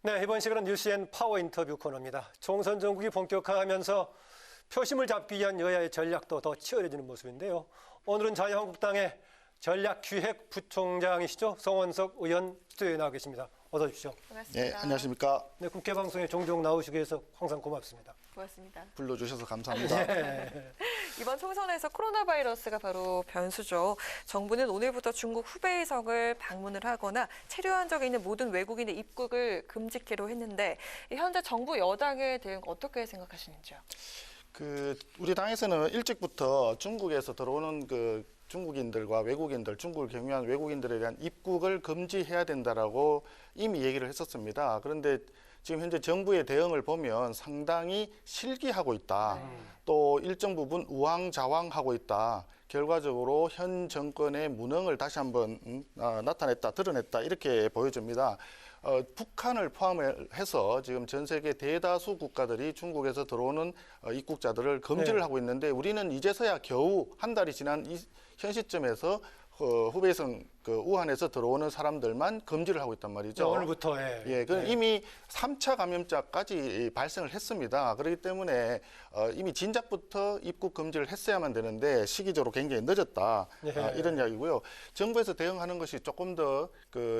네, 이번 시간은 뉴스엔 파워 인터뷰 코너입니다. 총선 전국이 본격화하면서 표심을 잡기 위한 여야의 전략도 더 치열해지는 모습인데요. 오늘은 자유한국당의 전략기획부총장이시죠. 성원석 의원 스튜디오에 나와 계십니다. 어서 오십시오. 반갑습니다. 네, 안녕하십니까. 네, 국회 방송에 종종 나오시기 위해서 항상 고맙습니다. 고맙습니다. 불러주셔서 감사합니다. 네. 이번 총선에서 코로나 바이러스가 바로 변수죠. 정부는 오늘부터 중국 후베이성을 방문을 하거나 체류한 적이 있는 모든 외국인의 입국을 금지키로 했는데 현재 정부 여당에 대응 어떻게 생각하시는지요? 우리 당에서는 일찍부터 중국에서 들어오는 중국인들과 외국인들, 중국을 경유한 외국인들에 대한 입국을 금지해야 된다라고 이미 얘기를 했었습니다. 그런데 지금 현재 정부의 대응을 보면 상당히 실기하고 있다. 또 일정 부분 우왕좌왕하고 있다. 결과적으로 현 정권의 무능을 다시 한번 나타냈다, 드러냈다 이렇게 보여집니다. 북한을 포함해서 지금 전 세계 대다수 국가들이 중국에서 들어오는 입국자들을 금지를 하고 있는데 우리는 이제서야 겨우 한 달이 지난 현 시점에서 후베이성 우한에서 들어오는 사람들만 금지를 하고 있단 말이죠. 오늘부터 이미 3차 감염자까지 발생을 했습니다. 그렇기 때문에 이미 진작부터 입국 금지를 했어야만 되는데 시기적으로 굉장히 늦었다. 이런 이야기고요. 정부에서 대응하는 것이 조금 더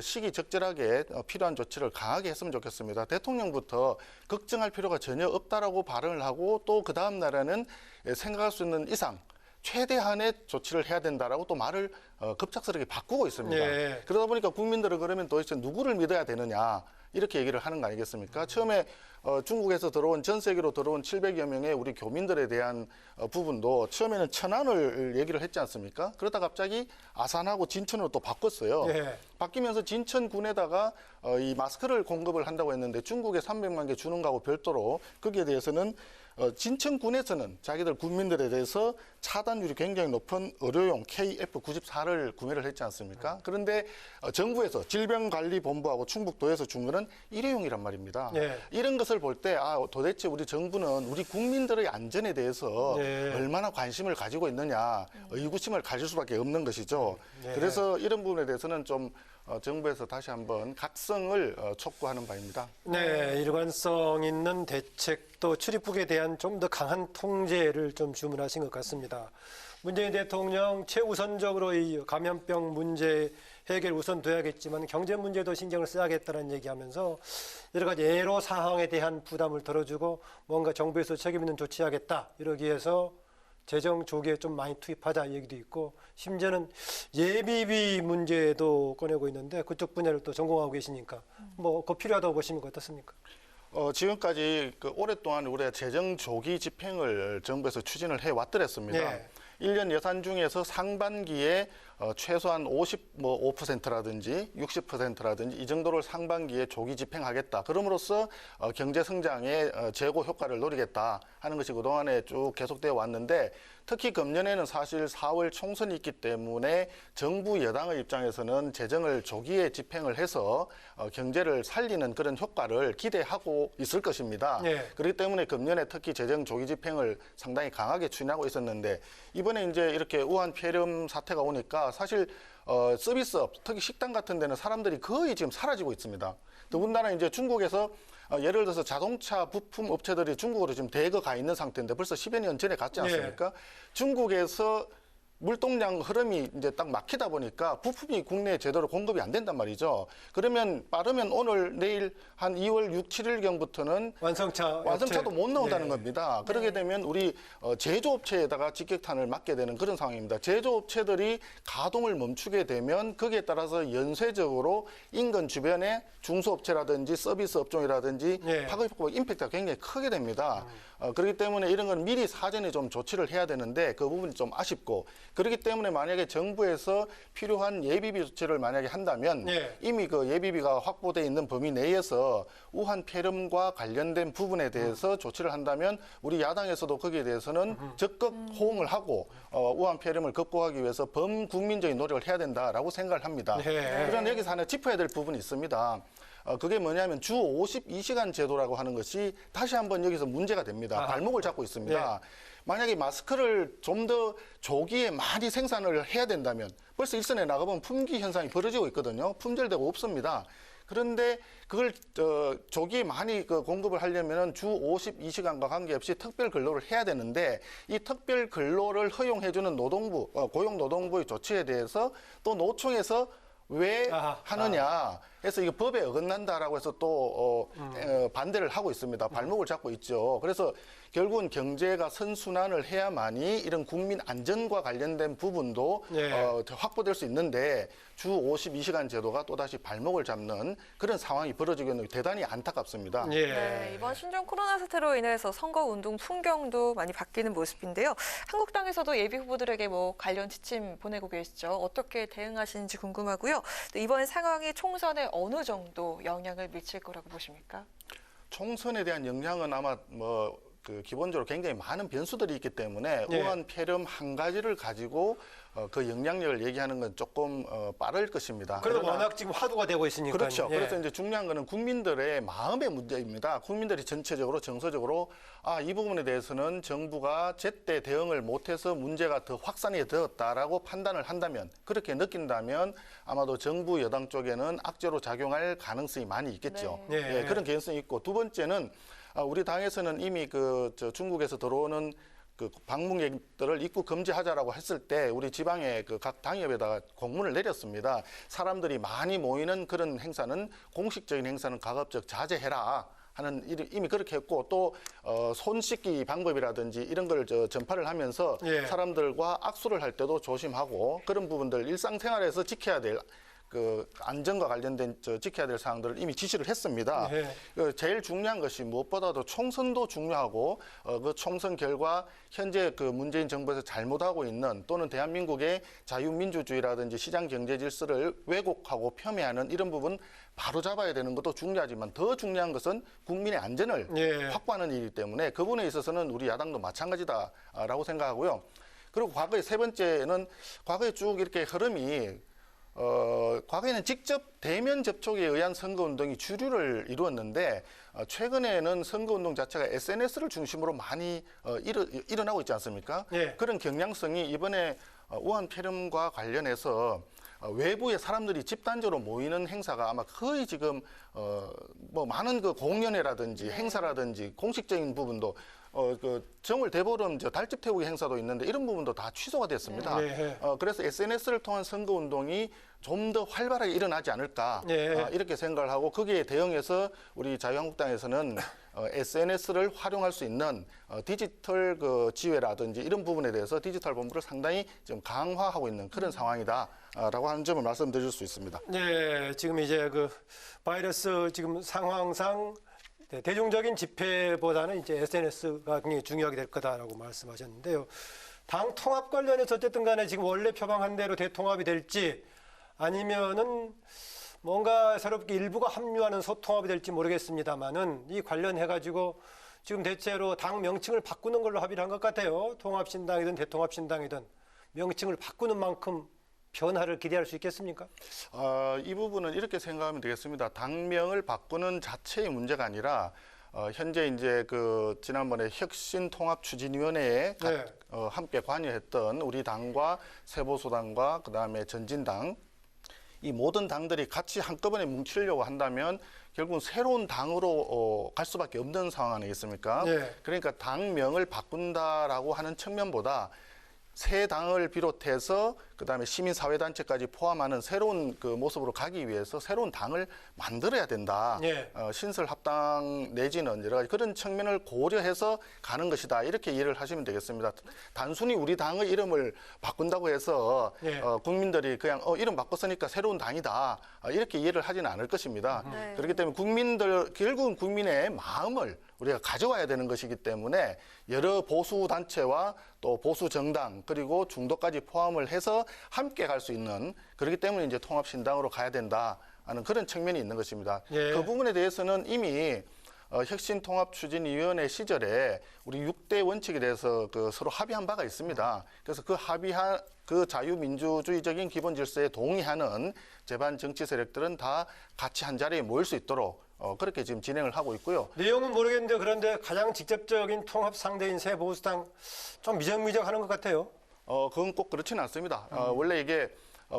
시기 적절하게 필요한 조치를 강하게 했으면 좋겠습니다. 대통령부터 걱정할 필요가 전혀 없다라고 발언을 하고 또 그 다음 날에는 생각할 수 있는 이상 최대한의 조치를 해야 된다라고 또 말을 급작스럽게 바꾸고 있습니다. 네. 그러다 보니까 국민들은 그러면 도대체 누구를 믿어야 되느냐 이렇게 얘기를 하는 거 아니겠습니까? 처음에 중국에서 들어온 전 세계로 들어온 700여 명의 우리 교민들에 대한 부분도 처음에는 천안을 얘기를 했지 않습니까? 그러다 갑자기 아산하고 진천으로 또 바꿨어요. 네. 바뀌면서 진천군에다가 이 마스크를 공급을 한다고 했는데 중국에 300만 개 주는 거하고 별도로 거기에 대해서는 진천군에서는 자기들 군민들에 대해서 차단율이 굉장히 높은 의료용 KF94를 구매를 했지 않습니까? 그런데 정부에서 질병관리본부하고 충북도에서 준 거는 일회용이란 말입니다. 네. 이런 것을 볼 때 도대체 우리 정부는 우리 국민들의 안전에 대해서 얼마나 관심을 가지고 있느냐 의구심을 가질 수밖에 없는 것이죠. 그래서 이런 부분에 대해서는 좀 정부에서 다시 한번 각성을 촉구하는 바입니다. 네, 일관성 있는 대책도 출입국에 대한 좀 더 강한 통제를 좀 주문하신 것 같습니다. 문재인 대통령 최우선적으로 이 감염병 문제 해결 우선 둬야겠지만 경제 문제도 신경을 써야겠다는 얘기하면서 여러 가지 애로 사항에 대한 부담을 덜어주고 뭔가 정부에서 책임 있는 조치하겠다 이러기 위해서 재정 조기에 좀 많이 투입하자 얘기도 있고 심지어는 예비비 문제도 꺼내고 있는데 그쪽 분야를 또 전공하고 계시니까 그거 필요하다고 보시면 어떻습니까? 지금까지 오랫동안 우리가 재정 조기 집행을 정부에서 추진을 해왔더랬습니다. 네. 1년 예산 중에서 상반기에 최소한 55%라든지 60%라든지 이 정도를 상반기에 조기 집행하겠다. 그럼으로써 경제 성장의 제고 효과를 노리겠다 하는 것이 그동안에 쭉 계속되어 왔는데 특히 금년에는 사실 4월 총선이 있기 때문에 정부 여당의 입장에서는 재정을 조기에 집행을 해서 경제를 살리는 그런 효과를 기대하고 있을 것입니다. 네. 그렇기 때문에 금년에 특히 재정 조기 집행을 상당히 강하게 추진하고 있었는데 이번에 이제 이렇게 우한 폐렴 사태가 오니까 사실 서비스업, 특히 식당 같은 데는 사람들이 거의 지금 사라지고 있습니다. 더군다나 이제 중국에서 예를 들어서 자동차 부품 업체들이 중국으로 지금 대거 가 있는 상태인데 벌써 10여 년 전에 갔지 않습니까? 중국에서 물동량 흐름이 이제 딱 막히다 보니까 부품이 국내에 제대로 공급이 안 된단 말이죠. 그러면 빠르면 오늘 내일 한 2월 6, 7일경부터는 완성차도 못 나온다는 겁니다. 그렇게 되면 우리 제조업체에다가 직격탄을 맞게 되는 그런 상황입니다. 제조업체들이 가동을 멈추게 되면 거기에 따라서 연쇄적으로 인근 주변의 중소업체라든지 서비스 업종이라든지 파급력과 임팩트가 굉장히 크게 됩니다. 그렇기 때문에 이런 건 미리 사전에 좀 조치를 해야 되는데 그 부분이 좀 아쉽고 그렇기 때문에 만약에 정부에서 필요한 예비비 조치를 만약에 한다면 이미 그 예비비가 확보되어 있는 범위 내에서 우한 폐렴과 관련된 부분에 대해서 조치를 한다면 우리 야당에서도 거기에 대해서는 적극 호응을 하고 우한 폐렴을 극복하기 위해서 범국민적인 노력을 해야 된다라고 생각을 합니다. 그러나 여기서 하나 짚어야 될 부분이 있습니다. 그게 뭐냐면 주 52시간 제도라고 하는 것이 다시 한번 여기서 문제가 됩니다. 발목을 잡고 있습니다. 만약에 마스크를 좀 더 조기에 많이 생산을 해야 된다면 벌써 일선에 나가보면 품귀 현상이 벌어지고 있거든요. 품절되고 없습니다. 그런데 그걸 조기 많이 공급을 하려면은 주 52시간과 관계없이 특별 근로를 해야 되는데 이 특별 근로를 허용해주는 노동부, 고용노동부의 조치에 대해서 또 노총에서 왜 하느냐 해서 이거 법에 어긋난다라고 해서 또 반대를 하고 있습니다. 발목을 잡고 있죠. 그래서 결국은 경제가 선순환을 해야만이 이런 국민 안전과 관련된 부분도 확보될 수 있는데 주 52시간 제도가 또다시 발목을 잡는 그런 상황이 벌어지고 있는 게 대단히 안타깝습니다. 네, 이번 신종 코로나 사태로 인해서 선거운동 풍경도 많이 바뀌는 모습인데요. 한국당에서도 예비 후보들에게 뭐 관련 지침 보내고 계시죠. 어떻게 대응하시는지 궁금하고요. 이번 상황이 총선에 어느 정도 영향을 미칠 거라고 보십니까? 총선에 대한 영향은 아마 기본적으로 굉장히 많은 변수들이 있기 때문에 우한 폐렴 한 가지를 가지고 그 영향력을 얘기하는 건 조금 빠를 것입니다. 그래도 워낙 지금 화두가 되고 있으니까. 그렇죠. 그래서 이제 중요한 거는 국민들의 마음의 문제입니다. 국민들이 전체적으로 정서적으로 이 부분에 대해서는 정부가 제때 대응을 못해서 문제가 더 확산이 되었다라고 판단을 한다면, 그렇게 느낀다면 아마도 정부 여당 쪽에는 악재로 작용할 가능성이 많이 있겠죠. 그런 개연성이 있고, 두 번째는 우리 당에서는 이미 중국에서 들어오는 방문객들을 입국 금지하자라고 했을 때 우리 지방의 각 당협에다가 공문을 내렸습니다. 사람들이 많이 모이는 그런 행사는, 공식적인 행사는 가급적 자제해라 하는 이미 그렇게 했고, 또 손 씻기 방법이라든지 이런 걸 전파를 하면서 사람들과 악수를 할 때도 조심하고 그런 부분들 일상생활에서 지켜야 될 안전과 관련된 지켜야 될 사항들을 이미 지시를 했습니다. 제일 중요한 것이 무엇보다도 총선도 중요하고 그 총선 결과 현재 문재인 정부에서 잘못하고 있는, 또는 대한민국의 자유민주주의라든지 시장 경제 질서를 왜곡하고 폄훼하는 이런 부분 바로 잡아야 되는 것도 중요하지만 더 중요한 것은 국민의 안전을 확보하는 일이기 때문에 그 부분에 있어서는 우리 야당도 마찬가지다라고 생각하고요. 그리고 과거에 세 번째는, 과거에 쭉 이렇게 흐름이 과거에는 직접 대면 접촉에 의한 선거운동이 주류를 이루었는데 최근에는 선거운동 자체가 SNS를 중심으로 많이 일어나고 있지 않습니까? 그런 경향성이 이번에 우한 폐렴과 관련해서 외부의 사람들이 집단적으로 모이는 행사가 아마 거의 지금 많은 공연회라든지 행사라든지 공식적인 부분도 정월 대보름 달집 태우기 행사도 있는데 이런 부분도 다 취소가 됐습니다. 그래서 SNS를 통한 선거운동이 좀 더 활발하게 일어나지 않을까 이렇게 생각을 하고, 거기에 대응해서 우리 자유한국당에서는 SNS를 활용할 수 있는 디지털 지회라든지 이런 부분에 대해서 디지털 본부를 상당히 좀 강화하고 있는 그런 상황이다라고 하는 점을 말씀드릴 수 있습니다. 네, 지금 이제 바이러스 지금 상황상 대중적인 집회보다는 이제 SNS가 굉장히 중요하게 될 거다라고 말씀하셨는데요. 당 통합 관련해서 어쨌든 간에 지금 원래 표방한 대로 대통합이 될지, 아니면은 뭔가 새롭게 일부가 합류하는 소통합이 될지 모르겠습니다만은 이 관련해가지고 지금 대체로 당 명칭을 바꾸는 걸로 합의를 한 것 같아요. 통합신당이든 대통합신당이든 명칭을 바꾸는 만큼 변화를 기대할 수 있겠습니까? 이 부분은 이렇게 생각하면 되겠습니다. 당명을 바꾸는 자체의 문제가 아니라 현재 이제 지난번에 혁신통합추진위원회에 함께 관여했던 우리 당과 세보수당과 그다음에 전진당, 이 모든 당들이 같이 한꺼번에 뭉치려고 한다면 결국은 새로운 당으로 갈 수밖에 없는 상황 아니겠습니까? 그러니까 당명을 바꾼다라고 하는 측면보다 새 당을 비롯해서 그다음에 시민사회단체까지 포함하는 새로운 모습으로 가기 위해서 새로운 당을 만들어야 된다. 신설합당 내지는 여러 가지 그런 측면을 고려해서 가는 것이다. 이렇게 이해를 하시면 되겠습니다. 단순히 우리 당의 이름을 바꾼다고 해서 국민들이 그냥 이름 바꿨으니까 새로운 당이다. 이렇게 이해를 하지는 않을 것입니다. 그렇기 때문에 결국은 국민의 마음을 우리가 가져와야 되는 것이기 때문에 여러 보수 단체와 또 보수 정당 그리고 중도까지 포함을 해서 함께 갈 수 있는, 그렇기 때문에 이제 통합신당으로 가야 된다 하는 그런 측면이 있는 것입니다. 그 부분에 대해서는 이미 혁신통합추진위원회 시절에 우리 6대 원칙에 대해서 서로 합의한 바가 있습니다. 그래서 합의한 자유민주주의적인 기본 질서에 동의하는 제반 정치 세력들은 다 같이 한 자리에 모일 수 있도록 그렇게 지금 진행을 하고 있고요. 내용은 모르겠는데 그런데 가장 직접적인 통합 상대인 새 보수당 좀 미적미적하는 것 같아요. 그건 꼭 그렇지는 않습니다. 원래 이게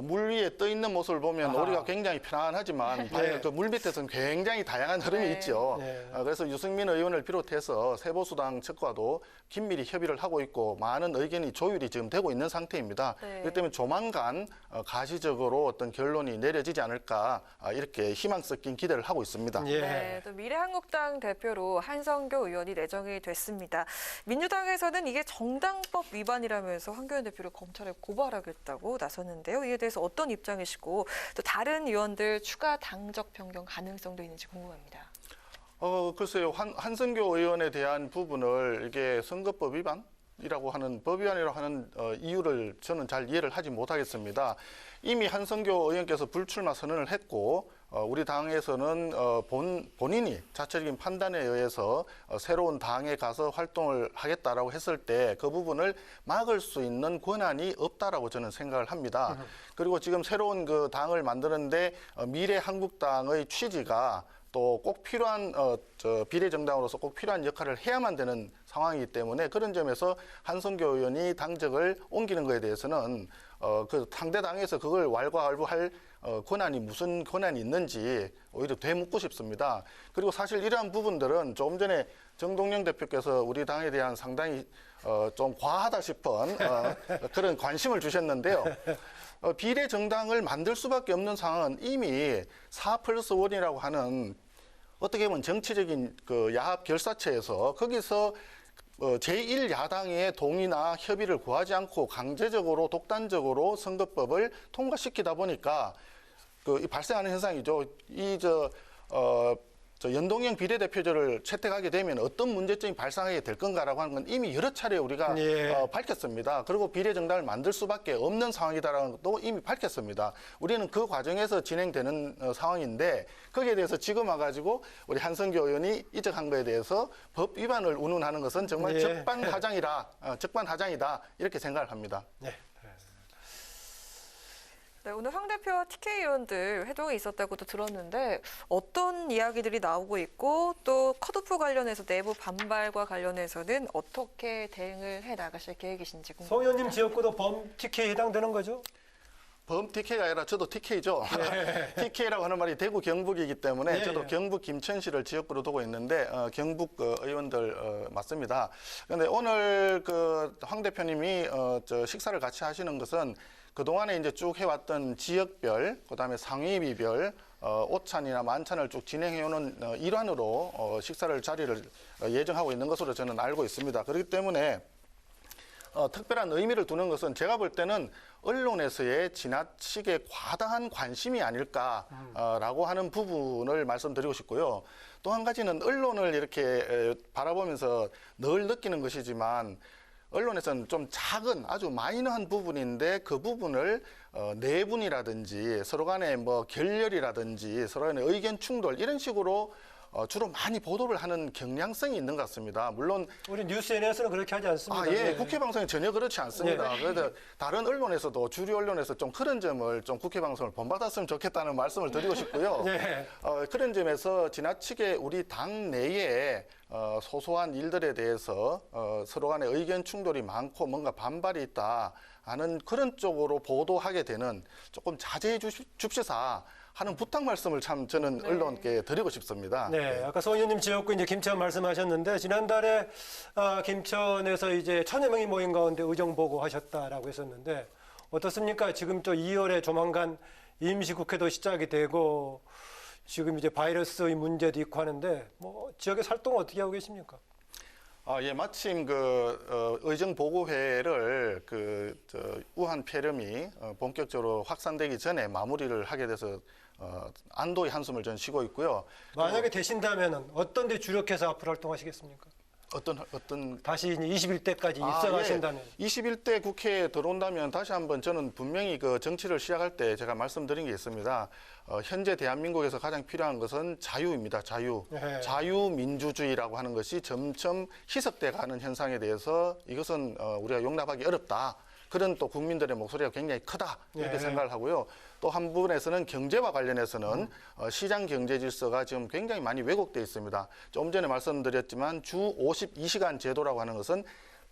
물 위에 떠 있는 모습을 보면 아하. 우리가 굉장히 편안하지만 네. 그 물 밑에서는 굉장히 다양한 흐름이 네. 있죠. 네. 그래서 유승민 의원을 비롯해서 세보수당 측과도 긴밀히 협의를 하고 있고 많은 의견이 조율이 지금 되고 있는 상태입니다. 네. 그렇기 때문에 조만간 가시적으로 어떤 결론이 내려지지 않을까 이렇게 희망 섞인 기대를 하고 있습니다. 예. 네, 또 미래한국당 대표로 한성교 의원이 내정이 됐습니다. 민주당에서는 이게 정당법 위반이라면서 한교안 대표를 검찰에 고발하겠다고 나섰는데요. 이에 대해서 어떤 입장이시고 또 다른 의원들 추가 당적 변경 가능성도 있는지 궁금합니다. 글쎄요. 한성교 의원에 대한 부분을 이게 선거법 위반이라고 하는 법 위반이라고 하는 이유를 저는 잘 이해를 하지 못하겠습니다. 이미 한성교 의원께서 불출마 선언을 했고 우리 당에서는 본인이 자체적인 판단에 의해서 새로운 당에 가서 활동을 하겠다라고 했을 때 그 부분을 막을 수 있는 권한이 없다라고 저는 생각을 합니다. 그리고 지금 새로운 그 당을 만드는데 미래한국당의 취지가 또 꼭 필요한 비례정당으로서 꼭 필요한 역할을 해야만 되는 상황이기 때문에 그런 점에서 한성교 의원이 당적을 옮기는 것에 대해서는 그 상대 당에서 그걸 왈가왈부할 권한이 무슨 권한이 있는지 오히려 되묻고 싶습니다. 그리고 사실 이러한 부분들은 조금 전에 정동영 대표께서 우리 당에 대한 상당히 좀 과하다 싶은 그런 관심을 주셨는데요. 비례정당을 만들 수밖에 없는 상황은 이미 4+1이라고 하는 어떻게 보면 정치적인 그 야합 결사체에서 거기서 제1야당의 동의나 협의를 구하지 않고 강제적으로 독단적으로 선거법을 통과시키다 보니까 이 발생하는 현상이죠. 연동형 비례대표제를 채택하게 되면 어떤 문제점이 발생하게 될 건가라고 하는 건 이미 여러 차례 우리가 예. 밝혔습니다. 그리고 비례정당을 만들 수밖에 없는 상황이다라는 것도 이미 밝혔습니다. 우리는 그 과정에서 진행되는 상황인데 거기에 대해서 지금 와가지고 우리 한성교 의원이 이적한 거에 대해서 법 위반을 운운하는 것은 정말 예. 적반하장이다 이렇게 생각을 합니다. 네. 네, 오늘 황 대표와 TK 의원들 회동이 있었다고도 들었는데 어떤 이야기들이 나오고 있고 또 컷오프 관련해서 내부 반발과 관련해서는 어떻게 대응을 해 나가실 계획이신지 송 궁금합니다. 의원님 지역구도 범 TK 해당되는 거죠? 범 TK가 아니라 저도 TK죠. TK라고 하는 말이 대구 경북이기 때문에 예, 저도 예. 경북 김천시를 지역구로 두고 있는데 경북 의원들 맞습니다. 그런데 오늘 그 황 대표님이 식사를 같이 하시는 것은 그동안에 이제 쭉 해왔던 지역별, 그다음에 상위비별 오찬이나 만찬을 쭉 진행해오는 일환으로 식사를 자리를 예정하고 있는 것으로 저는 알고 있습니다. 그렇기 때문에 특별한 의미를 두는 것은 제가 볼 때는 언론에서의 지나치게 과다한 관심이 아닐까라고 하는 부분을 말씀드리고 싶고요. 또 한 가지는 언론을 이렇게 바라보면서 늘 느끼는 것이지만 언론에서는 좀 작은 아주 마이너한 부분인데 그 부분을 내분이라든지 서로 간의 뭐 결렬이라든지 서로 간의 의견 충돌 이런 식으로 주로 많이 보도를 하는 경향성이 있는 것 같습니다. 물론 우리 뉴스 NS는 그렇게 하지 않습니다. 예, 국회 방송이 전혀 그렇지 않습니다. 그래서 다른 언론에서도 주류 언론에서 좀 그런 점을 좀 국회 방송을 본받았으면 좋겠다는 말씀을 드리고 싶고요. 네. 그런 점에서 지나치게 우리 당 내에 소소한 일들에 대해서 서로 간의 의견 충돌이 많고 뭔가 반발이 있다 하는 그런 쪽으로 보도하게 되는 조금 자제해 줍시사 하는 부탁 말씀을 참 저는 언론께 드리고 싶습니다. 네, 아까 송 의원님 지역구 이제 김천 말씀하셨는데 지난달에 김천에서 이제 1000여 명이 모인 가운데 의정 보고하셨다라고 했었는데 어떻습니까? 지금 또 2월에 조만간 임시국회도 시작이 되고 지금 이제 바이러스의 문제도 있고 하는데 뭐 지역에서 활동 어떻게 하고 계십니까? 예, 마침 의정 보고회를 우한 폐렴이 본격적으로 확산되기 전에 마무리를 하게 돼서 안도의 한숨을 전 쉬고 있고요. 만약에 되신다면은 어떤 데 주력해서 앞으로 활동하시겠습니까? 어떤 다시 이제 21대까지 입성하신다면. 예. 21대 국회에 들어온다면 다시 한번 저는 분명히 그 정치를 시작할 때 제가 말씀드린 게 있습니다. 현재 대한민국에서 가장 필요한 것은 자유입니다. 자유. 네. 자유민주주의라고 하는 것이 점점 희석돼 가는 현상에 대해서 이것은 우리가 용납하기 어렵다. 그런 또 국민들의 목소리가 굉장히 크다. 이렇게 네. 생각을 하고요. 또 한 부분에서는 경제와 관련해서는 시장 경제 질서가 지금 굉장히 많이 왜곡돼 있습니다. 좀 전에 말씀드렸지만 주 52시간 제도라고 하는 것은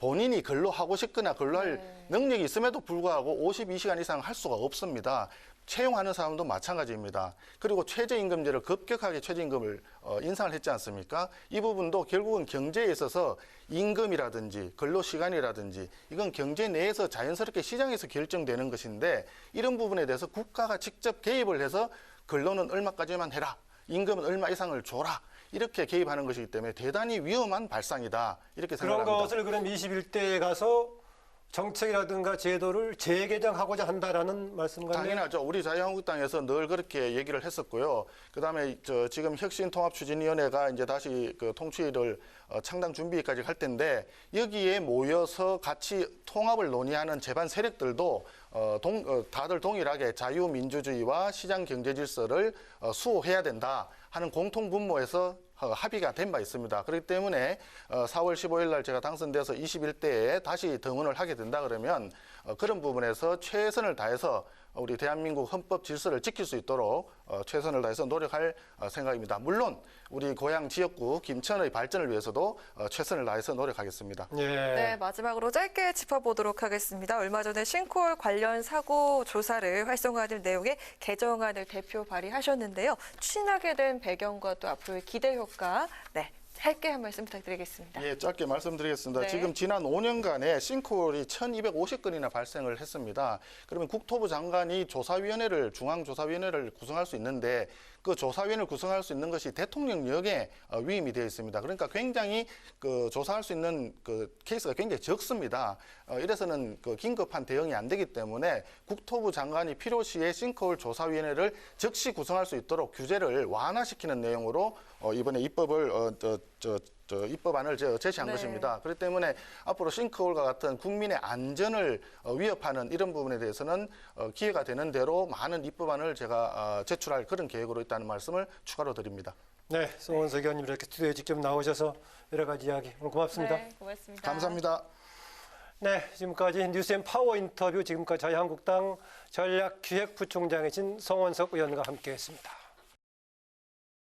본인이 근로하고 싶거나 근로할 네. 능력이 있음에도 불구하고 52시간 이상 할 수가 없습니다. 채용하는 사람도 마찬가지입니다. 그리고 최저임금제를 급격하게 최저임금을 인상을 했지 않습니까? 이 부분도 결국은 경제에 있어서 임금이라든지 근로시간이라든지 이건 경제 내에서 자연스럽게 시장에서 결정되는 것인데 이런 부분에 대해서 국가가 직접 개입을 해서 근로는 얼마까지만 해라. 임금은 얼마 이상을 줘라. 이렇게 개입하는 것이기 때문에 대단히 위험한 발상이다. 이렇게 그런 생각합니다. 것을 그럼 21대에 가서 정책이라든가 제도를 재개정하고자 한다라는 말씀 같네요. 당연하죠. 우리 자유한국당에서 늘 그렇게 얘기를 했었고요. 그다음에 지금 혁신통합추진위원회가 이제 다시 그 통추위를 창당 준비까지 할 텐데 여기에 모여서 같이 통합을 논의하는 제반 세력들도 다들 동일하게 자유민주주의와 시장 경제 질서를 수호해야 된다 하는 공통 분모에서 합의가 된 바 있습니다. 그렇기 때문에 4월 15일 날 제가 당선돼서 21대에 다시 등원을 하게 된다 그러면 그런 부분에서 최선을 다해서 우리 대한민국 헌법 질서를 지킬 수 있도록 최선을 다해서 노력할 생각입니다. 물론 우리 고향 지역구 김천의 발전을 위해서도 최선을 다해서 노력하겠습니다. 예. 네, 마지막으로 짧게 짚어보도록 하겠습니다. 얼마 전에 싱크홀 관련 사고 조사를 활성화하는 내용의 개정안을 대표 발의하셨는데요. 추진하게 된 배경과 또 앞으로의 기대 효과, 네, 짧게 한 말씀 부탁드리겠습니다. 예, 짧게 말씀드리겠습니다. 네. 지금 지난 5년간에 싱크홀이 1,250건이나 발생을 했습니다. 그러면 국토부 장관이 중앙조사위원회를 구성할 수 있는데 그 조사위원회를 구성할 수 있는 것이 대통령령에 위임이 되어 있습니다. 그러니까 굉장히 그 조사할 수 있는 그 케이스가 굉장히 적습니다. 이래서는 그 긴급한 대응이 안 되기 때문에 국토부 장관이 필요시에 싱크홀 조사위원회를 즉시 구성할 수 있도록 규제를 완화시키는 내용으로 이번에 입법안을 제시한 네. 것입니다. 그렇기 때문에 앞으로 싱크홀과 같은 국민의 안전을 위협하는 이런 부분에 대해서는 기회가 되는 대로 많은 입법안을 제가 제출할 그런 계획으로 있다는 말씀을 추가로 드립니다. 네, 송원석 의원님 이렇게 스튜디오에 직접 나오셔서 여러 가지 이야기 오늘 고맙습니다. 네, 고맙습니다. 감사합니다. 네, 지금까지 뉴스앤 파워 인터뷰 지금까지 자유한국당 전략기획부총장이신 송원석 의원과 함께했습니다.